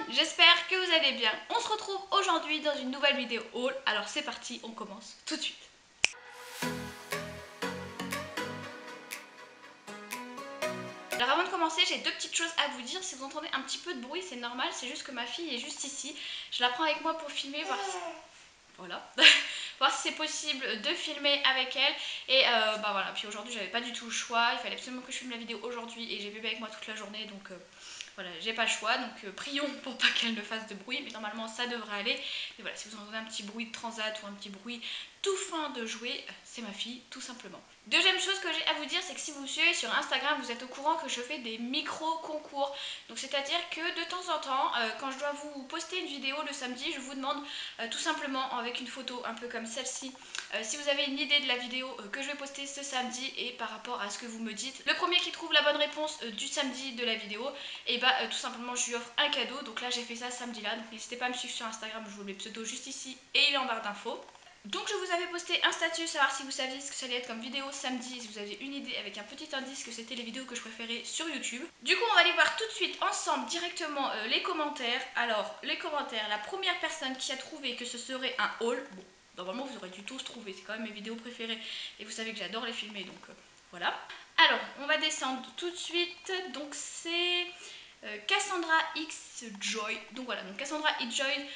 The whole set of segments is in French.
j'espère que vous allez bien. On se retrouve aujourd'hui dans une nouvelle vidéo haul. Alors c'est parti, on commence tout de suite. Alors avant de commencer, j'ai deux petites choses à vous dire. Si vous entendez un petit peu de bruit, c'est normal, c'est juste que ma fille est juste ici. Je la prends avec moi pour filmer, voir si... Voilà. Voir si c'est possible de filmer avec elle. Et bah voilà, puis aujourd'hui j'avais pas du tout le choix. Il fallait absolument que je filme la vidéo aujourd'hui et j'ai bébé avec moi toute la journée, donc voilà, j'ai pas le choix. Donc prions pour pas qu'elle ne fasse de bruit, mais normalement ça devrait aller. Mais voilà, si vous entendez un petit bruit de transat ou un petit bruit tout fin de jouer, c'est ma fille tout simplement. Deuxième chose que j'ai à vous dire, c'est que si vous me suivez sur Instagram, vous êtes au courant que je fais des micro-concours. Donc c'est-à-dire que de temps en temps, quand je dois vous poster une vidéo le samedi, je vous demande tout simplement avec une photo un peu comme celle-ci, si vous avez une idée de la vidéo que je vais poster ce samedi et par rapport à ce que vous me dites. Le premier qui trouve la bonne réponse du samedi de la vidéo, et bah tout simplement je lui offre un cadeau. Donc là j'ai fait ça samedi là, donc n'hésitez pas à me suivre sur Instagram, je vous mets le pseudo juste ici et il est en barre d'infos. Donc je vous avais posté un statut, savoir si vous saviez ce que ça allait être comme vidéo samedi, si vous aviez une idée avec un petit indice que c'était les vidéos que je préférais sur YouTube. Du coup on va aller voir tout de suite ensemble directement les commentaires. Alors les commentaires, la première personne qui a trouvé que ce serait un haul, bon normalement vous aurez dû tous trouver, c'est quand même mes vidéos préférées et vous savez que j'adore les filmer, donc voilà. Alors on va descendre tout de suite, donc c'est... Cassandra X Joy. Donc voilà, donc Cassandra X Joy,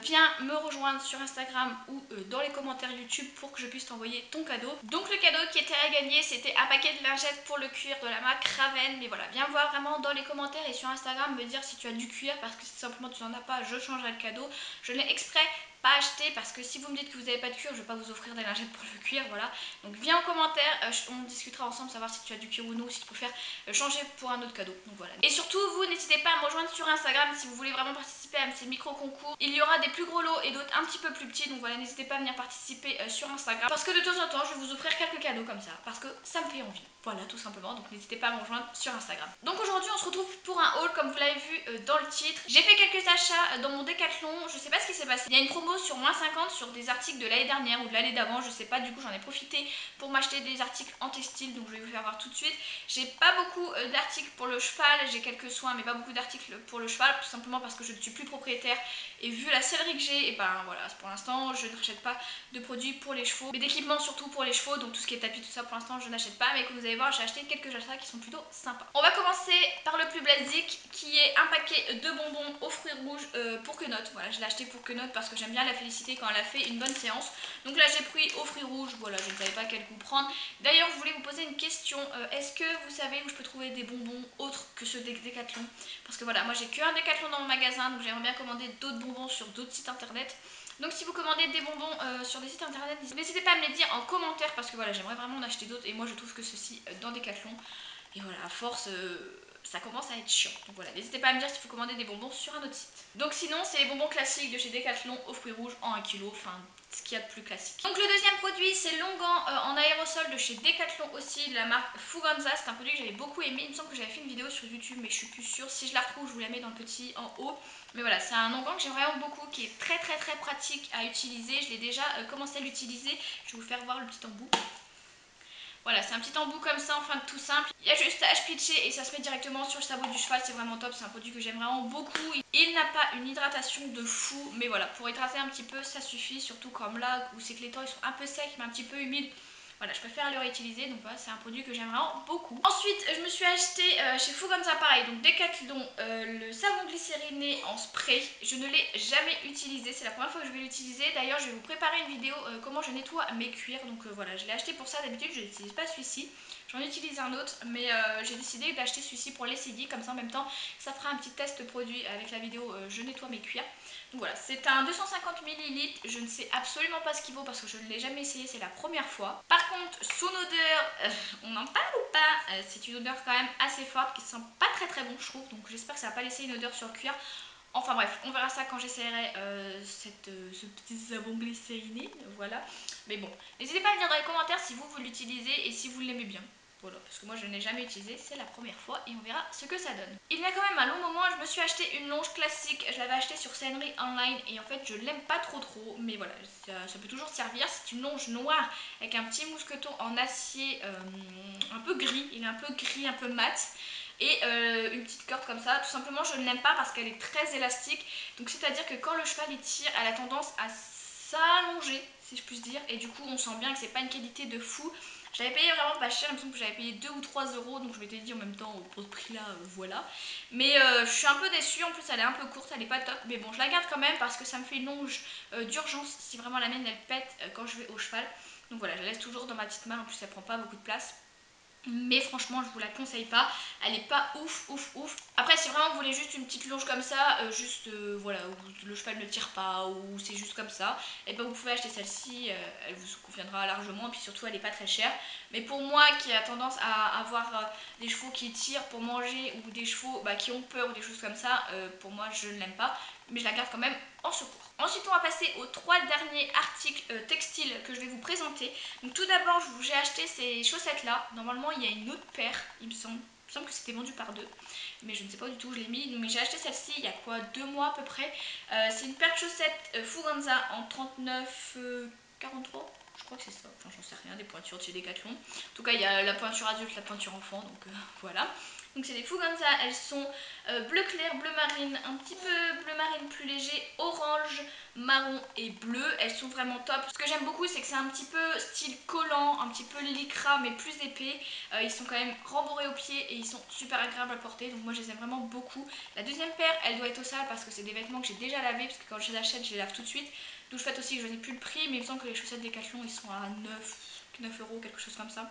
viens me rejoindre sur Instagram ou dans les commentaires YouTube pour que je puisse t'envoyer ton cadeau. Donc le cadeau qui était à gagner, c'était un paquet de lingettes pour le cuir de la marque Raven. Mais voilà, viens voir vraiment dans les commentaires et sur Instagram me dire si tu as du cuir, parce que si simplement tu n'en as pas, je changerai le cadeau. Je l'ai exprès pas acheté parce que si vous me dites que vous n'avez pas de cuir, je vais pas vous offrir des lingettes pour le cuir, voilà. Donc viens en commentaire, on discutera ensemble, savoir si tu as du cuir ou non, ou si tu préfères changer pour un autre cadeau. Donc voilà. Et surtout, vous n'hésitez pas à me rejoindre sur Instagram si vous voulez vraiment participer à ces micro-concours. Il y aura des plus gros lots et d'autres un petit peu plus petits, donc voilà, n'hésitez pas à venir participer sur Instagram. Parce que de temps en temps, je vais vous offrir quelques cadeaux comme ça, parce que ça me fait envie. Voilà, tout simplement, donc n'hésitez pas à me rejoindre sur Instagram. Donc aujourd'hui, on se retrouve pour un haul, comme vous l'avez vu dans le titre. J'ai fait quelques achats dans mon Decathlon, je sais pas ce qui s'est passé. Il y a une promo sur moins 50 sur des articles de l'année dernière ou de l'année d'avant, je sais pas, du coup j'en ai profité pour m'acheter des articles en textile, donc je vais vous faire voir tout de suite. J'ai pas beaucoup d'articles pour le cheval, j'ai quelques soins mais pas beaucoup d'articles pour le cheval, tout simplement parce que je ne suis plus propriétaire et vu la sellerie que j'ai, et ben voilà, pour l'instant je ne rachète pas de produits pour les chevaux, mais d'équipements surtout pour les chevaux, donc tout ce qui est tapis, tout ça pour l'instant je n'achète pas, mais comme vous allez voir j'ai acheté quelques achats qui sont plutôt sympas. On va commencer par le plus basique qui est un paquet de bonbons aux fruits rouges pour Quenotte. Voilà, je l'ai acheté pour Quenotte parce que j'aime bien la féliciter quand elle a fait une bonne séance. Donc là j'ai pris aux fruits rouges, voilà, je ne savais pas quel coup prendre. D'ailleurs je voulais vous poser une question, est-ce que vous savez où je peux trouver des bonbons autres que ceux des Decathlon? Parce que voilà, moi j'ai qu'un Decathlon dans mon magasin, donc j'aimerais bien commander d'autres bonbons sur d'autres sites internet. Donc si vous commandez des bonbons sur des sites internet, n'hésitez pas à me les dire en commentaire parce que voilà, j'aimerais vraiment en acheter d'autres et moi je trouve que ceci dans Decathlon, et voilà, à force ça commence à être chiant. Donc voilà, n'hésitez pas à me dire s'il faut commander des bonbons sur un autre site. Donc sinon, c'est les bonbons classiques de chez Decathlon aux fruits rouges en 1 kg, enfin ce qu'il y a de plus classique. Donc le deuxième produit, c'est l'onguent en aérosol de chez Decathlon aussi, de la marque Fuganza. C'est un produit que j'avais beaucoup aimé. Il me semble que j'avais fait une vidéo sur YouTube, mais je suis plus sûre. Si je la retrouve, je vous la mets dans le petit en haut. Mais voilà, c'est un onguent que j'aime vraiment beaucoup, qui est très pratique à utiliser. Je l'ai déjà commencé à l'utiliser. Je vais vous faire voir le petit embout. Voilà, c'est un petit embout comme ça, enfin tout simple. Il y a juste à pitcher et ça se met directement sur le sabot du cheval, c'est vraiment top, c'est un produit que j'aime vraiment beaucoup. Il n'a pas une hydratation de fou, mais voilà, pour hydrater un petit peu, ça suffit, surtout comme là, où c'est que les temps ils sont un peu secs, mais un petit peu humides. Voilà, je préfère le réutiliser, donc voilà, c'est un produit que j'aime vraiment beaucoup. Ensuite, je me suis acheté chez Fuganza pareil, donc Decathlon, le savon glycériné en spray. Je ne l'ai jamais utilisé, c'est la première fois que je vais l'utiliser. D'ailleurs, je vais vous préparer une vidéo comment je nettoie mes cuirs. Donc voilà, je l'ai acheté pour ça, d'habitude je n'utilise pas celui-ci. J'en utilise un autre, mais j'ai décidé d'acheter celui-ci pour l'essayer, comme ça en même temps, ça fera un petit test produit avec la vidéo je nettoie mes cuirs. Donc voilà, c'est un 250 ml, je ne sais absolument pas ce qu'il vaut parce que je ne l'ai jamais essayé, c'est la première fois. Par contre, son odeur, on en parle ou pas? C'est une odeur quand même assez forte qui sent pas très bon je trouve, donc j'espère que ça va pas laisser une odeur sur le cuir. Enfin bref, on verra ça quand j'essaierai ce petit savon glycériné, voilà. Mais bon, n'hésitez pas à me dire dans les commentaires si vous l'utilisez et si vous l'aimez bien. Voilà, parce que moi je ne l'ai jamais utilisé, c'est la première fois et on verra ce que ça donne. Il y a quand même un long moment, je me suis acheté une longe classique, je l'avais achetée sur Scenery Online et en fait je l'aime pas trop, mais voilà, ça peut toujours servir. C'est une longe noire avec un petit mousqueton en acier un peu gris, il est un peu gris, un peu mat. et une petite corde comme ça. Tout simplement je ne l'aime pas parce qu'elle est très élastique, donc c'est à dire que quand le cheval il tire, elle a tendance à s'allonger si je puis dire, et du coup on sent bien que c'est pas une qualité de fou. J'avais payé vraiment pas cher, il me semble que j'avais payé 2 ou 3 euros, donc je m'étais dit en même temps pour ce prix là voilà. Mais je suis un peu déçue, en plus elle est un peu courte, elle est pas top, mais bon je la garde quand même parce que ça me fait une longe d'urgence si vraiment la mienne elle pète quand je vais au cheval. Donc voilà, je la laisse toujours dans ma petite malle, en plus elle prend pas beaucoup de place. Mais franchement je vous la conseille pas, elle est pas ouf ouf ouf. Après si vraiment vous voulez juste une petite longe comme ça, voilà, où le cheval ne tire pas, ou c'est juste comme ça, et ben vous pouvez acheter celle-ci, elle vous conviendra largement, et puis surtout elle est pas très chère. Mais pour moi qui a tendance à avoir des chevaux qui tirent pour manger, ou des chevaux qui ont peur, ou des choses comme ça, pour moi je ne l'aime pas, mais je la garde quand même en secours. Ensuite on va passer aux 3 derniers articles textiles que je vais vous présenter. Donc tout d'abord j'ai acheté ces chaussettes là, normalement il y a une autre paire il me semble que c'était vendu par deux, mais je ne sais pas du tout où je l'ai mis. Mais j'ai acheté celle-ci il y a quoi, 2 mois à peu près. C'est une paire de chaussettes Fuganza en 39,43, je crois que c'est ça, enfin j'en sais rien, des pointures de chez Decathlon. En tout cas il y a la pointure adulte, la pointure enfant, donc voilà. Donc c'est des Fuganza, elles sont bleu clair, bleu marine, un petit peu bleu marine plus léger, orange, marron et bleu. Elles sont vraiment top. Ce que j'aime beaucoup c'est que c'est un petit peu style collant, un petit peu lycra mais plus épais. Ils sont quand même rembourrés au pied et ils sont super agréables à porter, donc moi je les aime vraiment beaucoup. La deuxième paire elle doit être au sale parce que c'est des vêtements que j'ai déjà lavés, parce que quand je les achète je les lave tout de suite. D'où le fait aussi que je n'ai plus le prix, mais il me semble que les chaussettes Decathlon ils sont à 9 euros, quelque chose comme ça.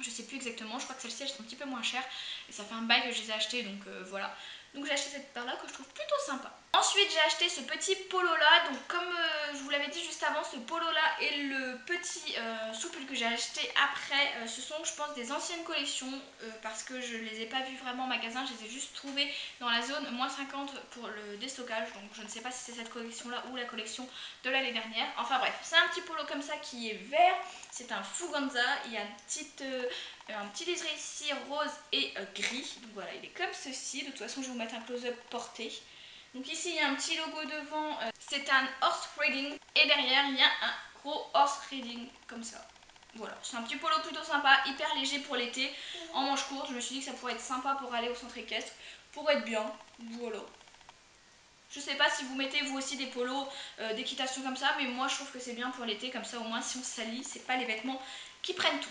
Je sais plus exactement, je crois que celles-ci elles sont un petit peu moins chères et ça fait un bail que je les ai achetées, donc voilà. Donc j'ai acheté cette paire là que je trouve plutôt sympa. Ensuite j'ai acheté ce petit polo là, donc comme je vous l'avais dit juste avant, ce polo là et le petit soupule que j'ai acheté après, ce sont je pense des anciennes collections parce que je les ai pas vues vraiment en magasin, je les ai juste trouvées dans la zone moins 50 pour le déstockage, donc je ne sais pas si c'est cette collection là ou la collection de l'année dernière. Enfin bref, c'est un petit polo comme ça qui est vert, c'est un Fuganza, il y a un petit liseré ici rose et gris, donc voilà il est comme ceci. De toute façon je vais vous mettre un close-up porté. Donc ici il y a un petit logo devant, c'est un horse riding, et derrière il y a un gros horse riding comme ça. Voilà, c'est un petit polo plutôt sympa, hyper léger pour l'été, en manche courte. Je me suis dit que ça pourrait être sympa pour aller au centre équestre, pour être bien, voilà. Je sais pas si vous mettez vous aussi des polos d'équitation comme ça, mais moi je trouve que c'est bien pour l'été, comme ça au moins si on se salit, c'est pas les vêtements qui prennent tout.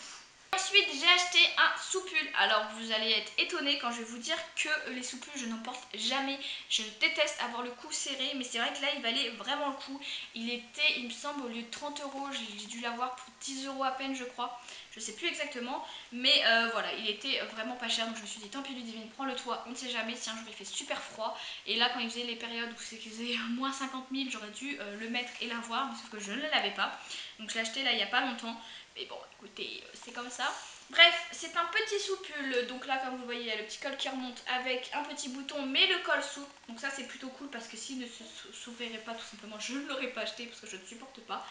Ensuite j'ai acheté un soupule. Alors vous allez être étonnés quand je vais vous dire que les soupules je n'en porte jamais. Je déteste avoir le cou serré, mais c'est vrai que là il valait vraiment le coup. Il était, il me semble, au lieu de 30 euros, j'ai dû l'avoir pour 10 euros à peine je crois. Je sais plus exactement, mais voilà, il était vraiment pas cher, donc je me suis dit tant pis Ludivine, prends-le toi, on ne sait jamais si un jour il fait super froid. Et là quand il faisait les périodes où c'est qu'il faisait moins 50 000, j'aurais dû le mettre et l'avoir, mais sauf que je ne l'avais pas. Donc je l'ai acheté là il n'y a pas longtemps. Mais bon, écoutez, c'est comme ça. Bref, c'est un petit soupule, donc là comme vous voyez il y a le petit col qui remonte avec un petit bouton mais le col s'ouvre. Donc ça c'est plutôt cool parce que s'il ne s'ouvrirait pas tout simplement je ne l'aurais pas acheté parce que je ne supporte pas.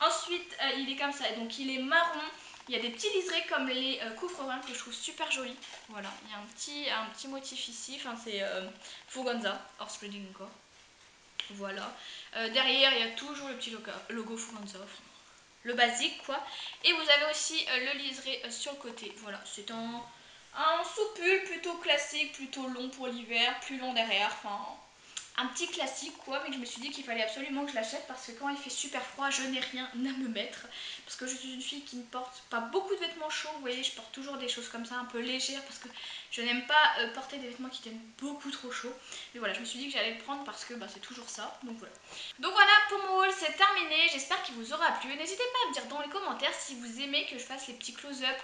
Ensuite il est comme ça, donc il est marron. Il y a des petits liserés comme les couvre-reins que je trouve super jolis. Voilà, il y a un petit motif ici, enfin c'est Fuganza, horse riding encore. Voilà, derrière il y a toujours le petit logo Fuganza. Enfin, le basique quoi. Et vous avez aussi le liseré sur le côté. Voilà, c'est un soupule plutôt classique, plutôt long pour l'hiver, plus long derrière. Enfin, un petit classique quoi, mais je me suis dit qu'il fallait absolument que je l'achète parce que quand il fait super froid je n'ai rien à me mettre, parce que je suis une fille qui ne porte pas beaucoup de vêtements chauds, vous voyez, je porte toujours des choses comme ça un peu légères parce que je n'aime pas porter des vêtements qui tiennent beaucoup trop chaud. Mais voilà, je me suis dit que j'allais le prendre parce que c'est toujours ça, donc voilà. Donc voilà, pour mon haul c'est terminé, j'espère qu'il vous aura plu. N'hésitez pas à me dire dans les commentaires si vous aimez que je fasse les petits close-up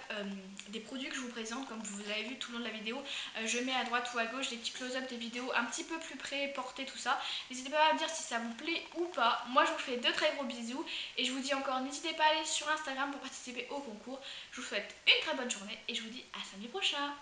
des produits que je vous présente. Comme vous l'avez vu tout le long de la vidéo, je mets à droite ou à gauche des petits close-up des vidéos un petit peu plus près, portées, tout ça. N'hésitez pas à me dire si ça vous plaît ou pas. Moi je vous fais de très gros bisous et je vous dis encore, n'hésitez pas à aller sur Instagram pour participer au concours. Je vous souhaite une très bonne journée et je vous dis à samedi prochain.